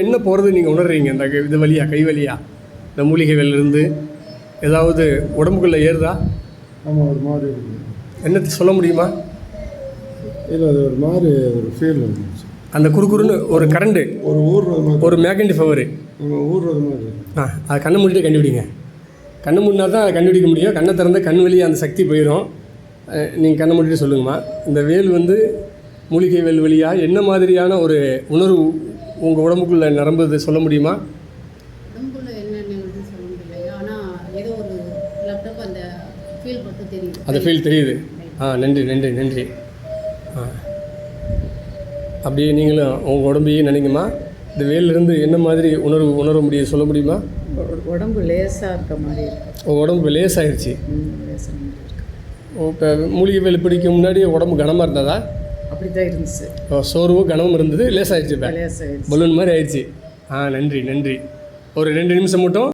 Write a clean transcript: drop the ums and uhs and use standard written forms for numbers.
என்ன போகிறது நீங்கள் உணர்றீங்க இந்த இது வழியாக கை வழியாக இந்த மூலிகைகள்லேருந்து ஏதாவது உடம்புக்குள்ளே ஏறுதா? ஆமாம், ஒரு மாதிரி இருக்குது. என்னத்தை சொல்ல முடியுமா? இல்லை, அது ஒரு மாதிரி ஒரு ஃபீல் வந்துச்சு. அந்த குறுக்குறுன்னு ஒரு கரண்டு, ஒரு ஊர்றது மாதிரி, ஒரு மேக்னெட்டிக் பவரு. நம்ம ஊர்றது மாதிரி. அதை கண்ணை மூடிட்டு கண்டுபிடிங்க. கண்ணை மூடினா தான் அதை கண்டுபிடிக்க முடியும். கண்ணை திறந்த கண் வழியாக அந்த சக்தி போயிடும். நீங்கள் கண்ணை மூடிட்டு சொல்லுங்கம்மா. இந்த வேல் வந்து மூலிகை வேல் வழியாக என்ன மாதிரியான ஒரு உணர்வு உங்கள் உடம்புக்குள்ளே நிரம்புது சொல்ல முடியுமா? உடம்புக்குள்ள என்னென்னு சொல்ல முடியல. ஆனால் ஏதோ ஒரு லேப்டாப் அந்த ஃபீல் மட்டும் தெரியுது. அந்த ஃபீல் தெரியுது. நன்றி நன்றி நன்றி. அப்படியே நீங்களும் உங்கள் உடம்பையே நினைங்கம்மா. இந்த வேலிலிருந்து என்ன மாதிரி உணர முடியும் சொல்ல முடியுமா? உடம்பு லேசாக இருக்க மாதிரி இருக்குது. உங்கள் உடம்பு லேசாகிடுச்சு. லேசாக மாதிரி இருக்குது. இப்போ மூலிகை வேல் பிடிக்கும் முன்னாடி உடம்பு கனமாக இருந்ததா? அப்படி தான் இருந்துச்சு. சோர்வும் கனமும் இருந்தது, லேசாகிடுச்சு. லேசாகிடுச்சு, பலூன் மாதிரி ஆயிடுச்சு. நன்றி நன்றி. ஒரு 2 நிமிஷம் மட்டும்